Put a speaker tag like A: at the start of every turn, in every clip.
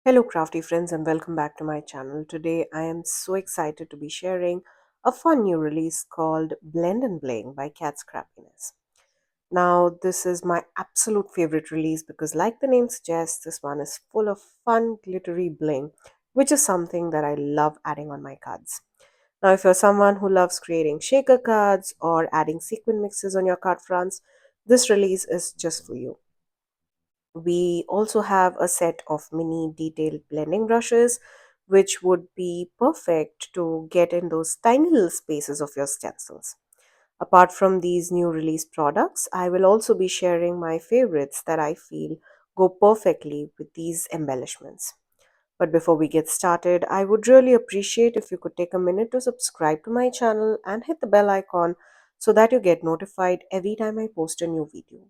A: Hello, crafty friends, and welcome back to my channel. Today, I am so excited to be sharing a fun new release called Blend and Bling by Kat Scrappiness. Now, this is my absolute favorite release because, like the name suggests, this one is full of fun, glittery bling, which is something that I love adding on my cards. Now, if you're someone who loves creating shaker cards or adding sequin mixes on your card fronts, this release is just for you. We also have a set of mini detailed blending brushes, which would be perfect to get in those tiny little spaces of your stencils. Apart from these new release products, I will also be sharing my favorites that I feel go perfectly with these embellishments. But before we get started, I would really appreciate if you could take a minute to subscribe to my channel and hit the bell icon so that you get notified every time I post a new video.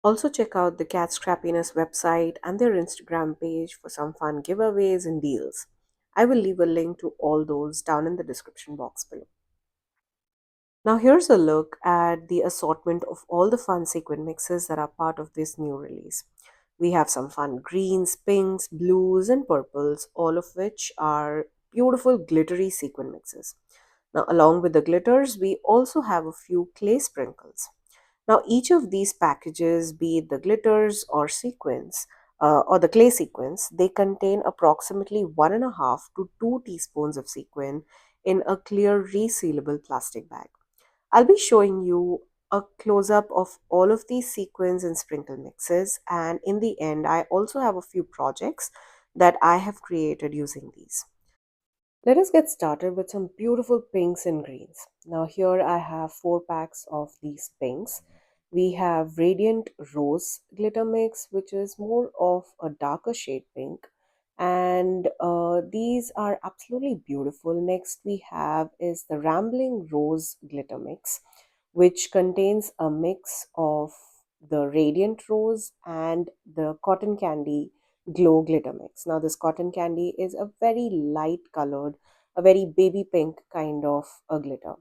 A: Also, check out the Cat Scrappiness website and their Instagram page for some fun giveaways and deals. I will leave a link to all those down in the description box below. Now, here's a look at the assortment of all the fun sequin mixes that are part of this new release. We have some fun greens, pinks, blues, and purples, all of which are beautiful glittery sequin mixes. Now, along with the glitters, we also have a few clay sprinkles. Now, each of these packages, be it the glitters or sequins, or the clay sequins, they contain approximately 1.5 to 2 teaspoons of sequin in a clear resealable plastic bag. I'll be showing you a close up of all of these sequins and sprinkle mixes, and in the end, I also have a few projects that I have created using these. Let us get started with some beautiful pinks and greens. Now here I have 4 packs of these pinks. We have Radiant Rose Glitter Mix, which is more of a darker shade pink. And these are absolutely beautiful. Next we have is the Rambling Rose Glitter Mix, which contains a mix of the Radiant Rose and the Cotton Candy Glow Glitter Mix. Now this cotton candy is a very light colored, a very baby pink kind of a glitter.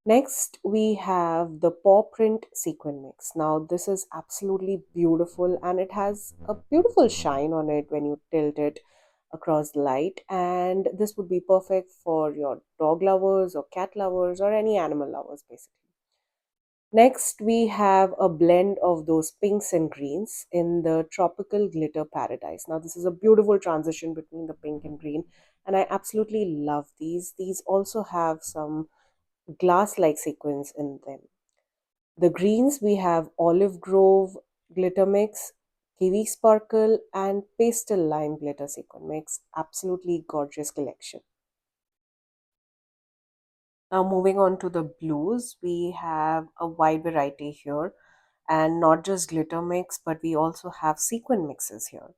A: Next, we have the paw print sequin mix. Now, this is absolutely beautiful and it has a beautiful shine on it when you tilt it across the light. And this would be perfect for your dog lovers or cat lovers or any animal lovers, basically. Next, we have a blend of those pinks and greens in the Tropical Glitter Paradise. Now, this is a beautiful transition between the pink and green, and I absolutely love these. These also have some glass-like sequins in them. The greens, we have Olive Grove Glitter Mix, Kiwi Sparkle, and Pastel Lime Glitter Sequin Mix. Absolutely gorgeous collection. Now, moving on to the blues, we have a wide variety here, and not just glitter mix, but we also have sequin mixes here.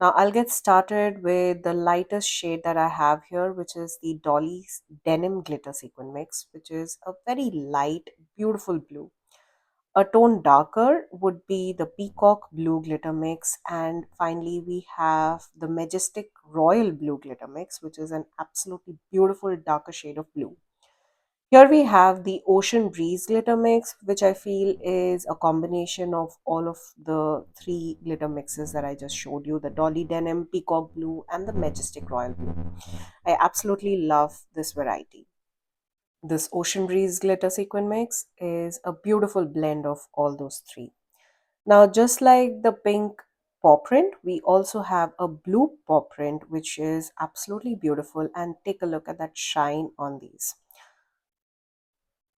A: Now, I'll get started with the lightest shade that I have here, which is the Dolly's Denim Glitter Sequin Mix, which is a very light, beautiful blue. A tone darker would be the Peacock Blue Glitter Mix, and finally, we have the Majestic Royal Blue Glitter Mix, which is an absolutely beautiful darker shade of blue. Here we have the Ocean Breeze glitter mix, which I feel is a combination of all of the 3 glitter mixes that I just showed you, the Dolly Denim, Peacock Blue, and the Majestic Royal Blue. I absolutely love this variety. This Ocean Breeze glitter sequin mix is a beautiful blend of all those 3. Now, just like the pink paw print, we also have a blue paw print, which is absolutely beautiful, and take a look at that shine on these.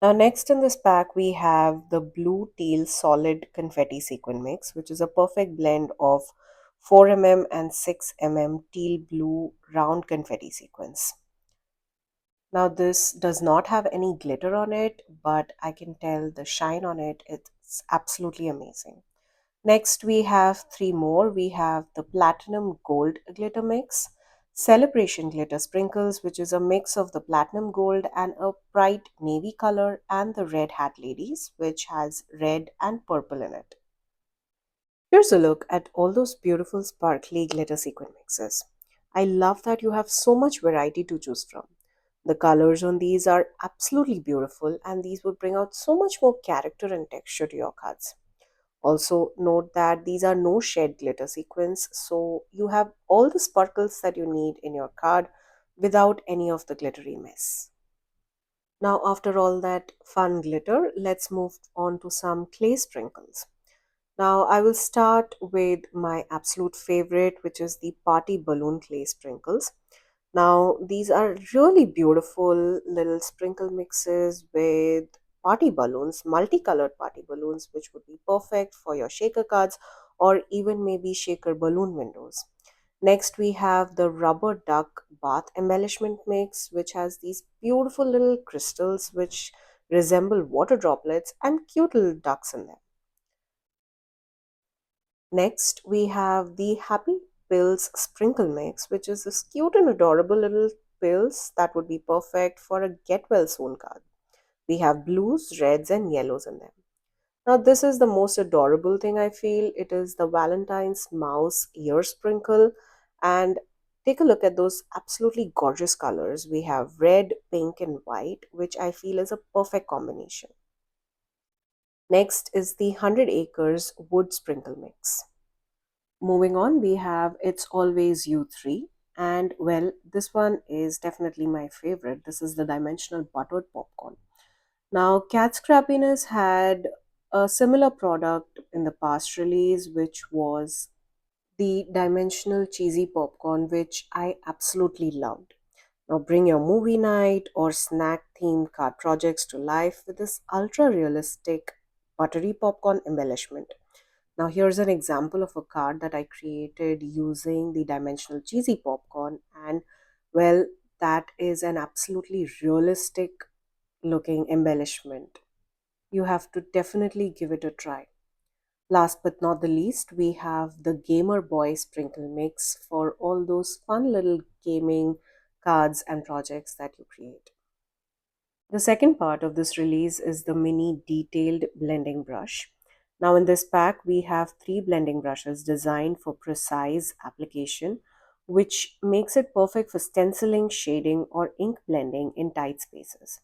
A: Now, next in this pack, we have the blue teal solid confetti sequin mix, which is a perfect blend of 4 and 6 teal blue round confetti sequins. Now, this does not have any glitter on it, but I can tell the shine on it, it's absolutely amazing. Next, we have 3 more. We have the Platinum Gold Glitter Mix, Celebration Glitter Sprinkles, which is a mix of the Platinum Gold and a bright navy color, and the Red Hat Ladies, which has red and purple in it. Here's a look at all those beautiful sparkly glitter sequin mixes. I love that you have so much variety to choose from. The colors on these are absolutely beautiful, and these would bring out so much more character and texture to your cards. Also note that these are no shed glitter sequins, so you have all the sparkles that you need in your card without any of the glittery mess. Now, after all that fun glitter, let's move on to some clay sprinkles. Now, I will start with my absolute favorite, which is the party balloon clay sprinkles. Now, these are really beautiful little sprinkle mixes with party balloons, multicolored party balloons, which would be perfect for your shaker cards or even maybe shaker balloon windows. Next, we have the rubber duck bath embellishment mix, which has these beautiful little crystals which resemble water droplets and cute little ducks in them. Next, we have the Happy Pills Sprinkle Mix, which is this cute and adorable little pills that would be perfect for a get well soon card. We have blues, reds, and yellows in them. Now, this is the most adorable thing I feel. It is the Valentine's Mouse Ear Sprinkle. And take a look at those absolutely gorgeous colors. We have red, pink, and white, which I feel is a perfect combination. Next is the 100 Acres Wood Sprinkle Mix. Moving on, we have It's Always You 3. And well, this one is definitely my favorite. This is the dimensional buttered popcorn. Now, Kat Scrappiness had a similar product in the past release, which was the dimensional cheesy popcorn, which I absolutely loved. Now, bring your movie night or snack themed card projects to life with this ultra realistic buttery popcorn embellishment. Now, here's an example of a card that I created using the dimensional cheesy popcorn, and well, that is an absolutely realistic looking embellishment. You have to definitely give it a try. Last but not the least, we have the Gamer Boy Sprinkle Mix for all those fun little gaming cards and projects that you create. The second part of this release is the mini detailed blending brush. Now, in this pack, we have three blending brushes designed for precise application, which makes it perfect for stenciling, shading, or ink blending in tight spaces.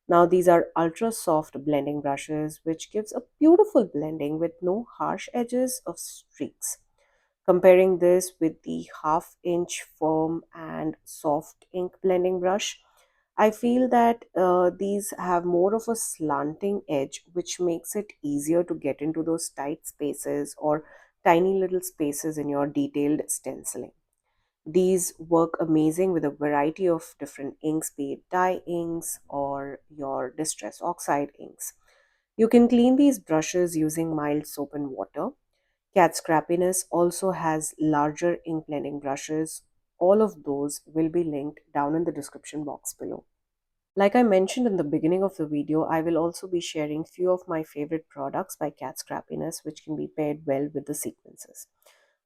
A: Now, these are ultra soft blending brushes, which gives a beautiful blending with no harsh edges of streaks. Comparing this with the half-inch firm and soft ink blending brush, I feel that these have more of a slanting edge, which makes it easier to get into those tight spaces or tiny little spaces in your detailed stenciling. These work amazing with a variety of different inks, be it dye inks or your distress oxide inks. You can clean these brushes using mild soap and water. Cat Scrappiness also has larger ink blending brushes. All of those will be linked down in the description box below. Like I mentioned in the beginning of the video, I will also be sharing few of my favorite products by Cat Scrappiness, which can be paired well with the sequences.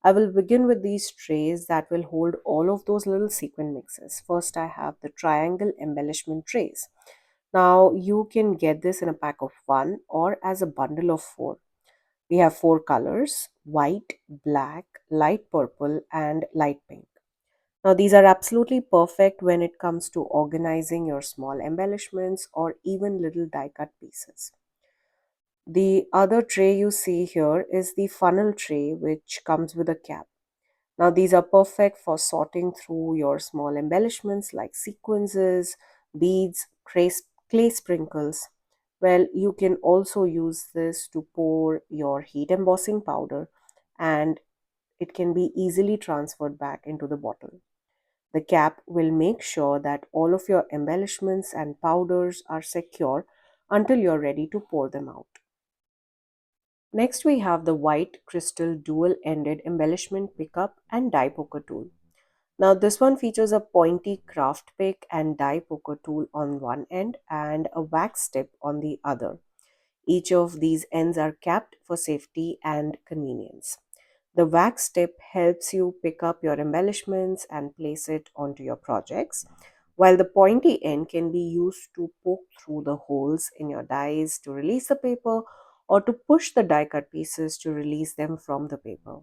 A: I will begin with these trays that will hold all of those little sequin mixes. First, I have the triangle embellishment trays. Now, you can get this in a pack of one or as a bundle of four. We have four colors: white, black, light purple, and light pink. Now, these are absolutely perfect when it comes to organizing your small embellishments or even little die cut pieces. The other tray you see here is the funnel tray, which comes with a cap. Now, these are perfect for sorting through your small embellishments like sequences, beads, clay sprinkles. Well, you can also use this to pour your heat embossing powder, and it can be easily transferred back into the bottle. The cap will make sure that all of your embellishments and powders are secure until you're ready to pour them out. Next, we have the white crystal dual-ended embellishment pickup and die poker tool. Now, this one features a pointy craft pick and die poker tool on one end and a wax tip on the other. Each of these ends are capped for safety and convenience. The wax tip helps you pick up your embellishments and place it onto your projects, while the pointy end can be used to poke through the holes in your dies to release the paper or to push the die cut pieces to release them from the paper.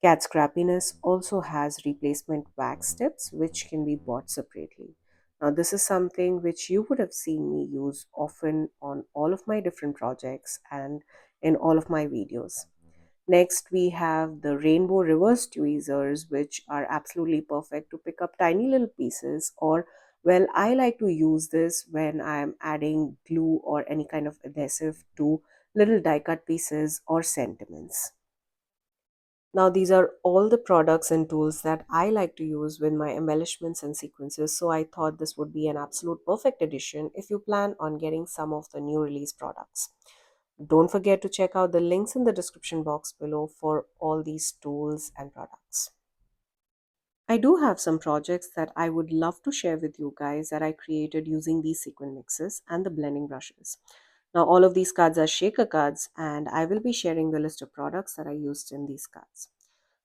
A: Cat Scrappiness also has replacement wax tips which can be bought separately. Now, this is something which you would have seen me use often on all of my different projects and in all of my videos. Next, we have the rainbow reverse tweezers, which are absolutely perfect to pick up tiny little pieces. Or, well, I like to use this when I'm adding glue or any kind of adhesive to little die cut pieces or sentiments. Now, these are all the products and tools that I like to use with my embellishments and sequences, so I thought this would be an absolute perfect addition if you plan on getting some of the new release products. Don't forget to check out the links in the description box below for all these tools and products. I do have some projects that I would love to share with you guys that I created using these sequin mixes and the blending brushes. Now, all of these cards are shaker cards, and I will be sharing the list of products that I used in these cards.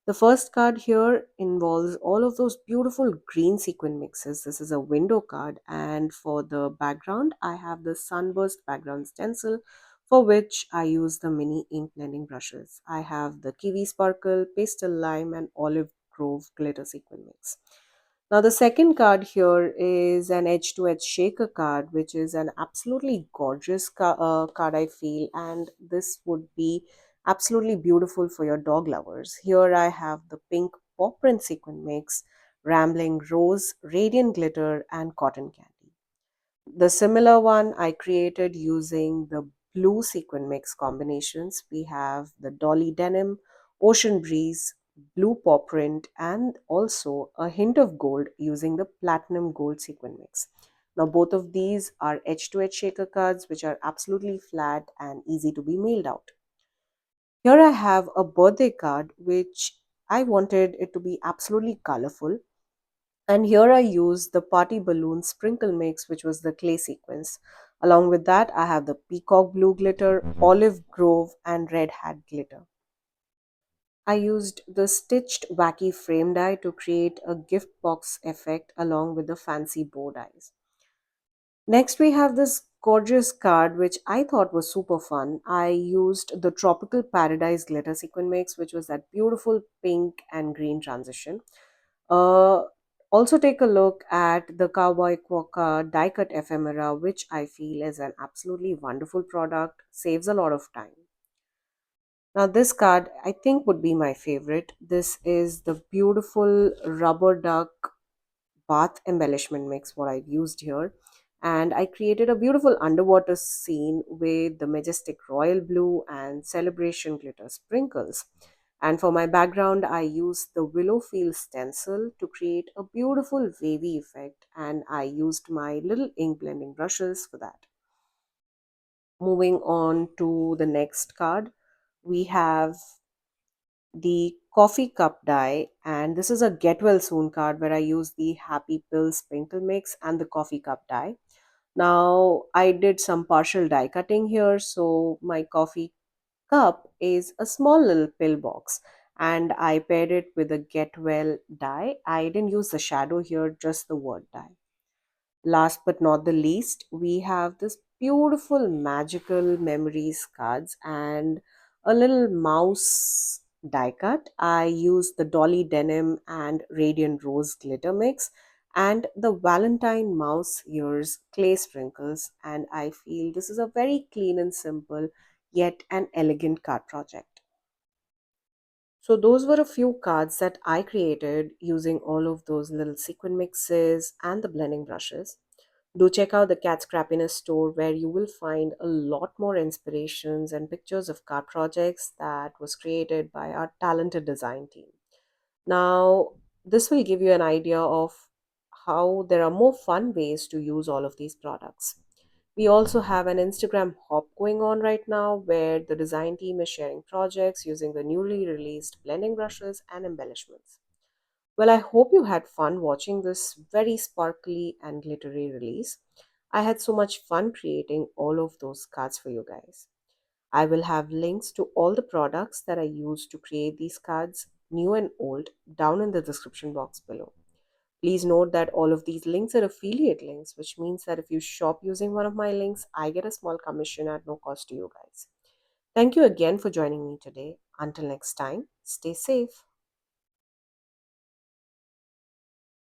A: The first card here involves all of those beautiful green sequin mixes. This is a window card, and for the background, I have the sunburst background stencil for which I use the mini ink blending brushes. I have the kiwi sparkle, pastel lime, and olive grove glitter sequin mix. Now, the second card here is an edge to edge shaker card, which is an absolutely gorgeous card, I feel, and this would be absolutely beautiful for your dog lovers. Here I have the pink paw print sequin mix, rambling rose, radiant glitter, and cotton candy. The similar one I created using the blue sequin mix combinations. We have the Dolly Denim, Ocean Breeze, blue paw print, and also a hint of gold using the platinum gold sequin mix. Now, both of these are edge to edge shaker cards, which are absolutely flat and easy to be mailed out. Here I have a birthday card, which I wanted it to be absolutely colorful. And here I used the party balloon sprinkle mix, which was the clay sequence. Along with that, I have the peacock blue glitter, olive grove, and red hat glitter. I used the stitched wacky frame die to create a gift box effect along with the fancy bow dies. Next, we have this gorgeous card, which I thought was super fun. I used the Tropical Paradise glitter sequin mix, which was that beautiful pink and green transition. Uh, Also, take a look at the Cowboy Quokka die cut ephemera, which I feel is an absolutely wonderful product, saves a lot of time. Now, this card I think would be my favorite. This is the beautiful rubber duck bath embellishment mix what I've used here. And I created a beautiful underwater scene with the Majestic royal blue and celebration glitter sprinkles. And for my background, I used the willow field stencil to create a beautiful wavy effect, and I used my little ink blending brushes for that. Moving on to the next card, we have the coffee cup die, and this is a get well soon card where I use the happy pill sprinkle mix and the coffee cup die. Now I did some partial die cutting here, so my coffee cup is a small little pill box, and I paired it with a get well die. I didn't use the shadow here, just the word die. Last but not the least, we have this beautiful magical memories cards and a little mouse die cut. I used the Dolly Denim and Radiant Rose glitter mix and the Valentine mouse ears clay sprinkles, and I feel this is a very clean and simple yet an elegant card project. So those were a few cards that I created using all of those little sequin mixes and the blending brushes. Do check out the Kat Scrappiness store where you will find a lot more inspirations and pictures of card projects that was created by our talented design team. Now, this will give you an idea of how there are more fun ways to use all of these products. We also have an Instagram hop going on right now where the design team is sharing projects using the newly released blending brushes and embellishments. Well, I hope you had fun watching this very sparkly and glittery release. I had so much fun creating all of those cards for you guys. I will have links to all the products that I used to create these cards, new and old, down in the description box below. Please note that all of these links are affiliate links, which means that if you shop using one of my links, I get a small commission at no cost to you guys. Thank you again for joining me today. Until next time, stay safe.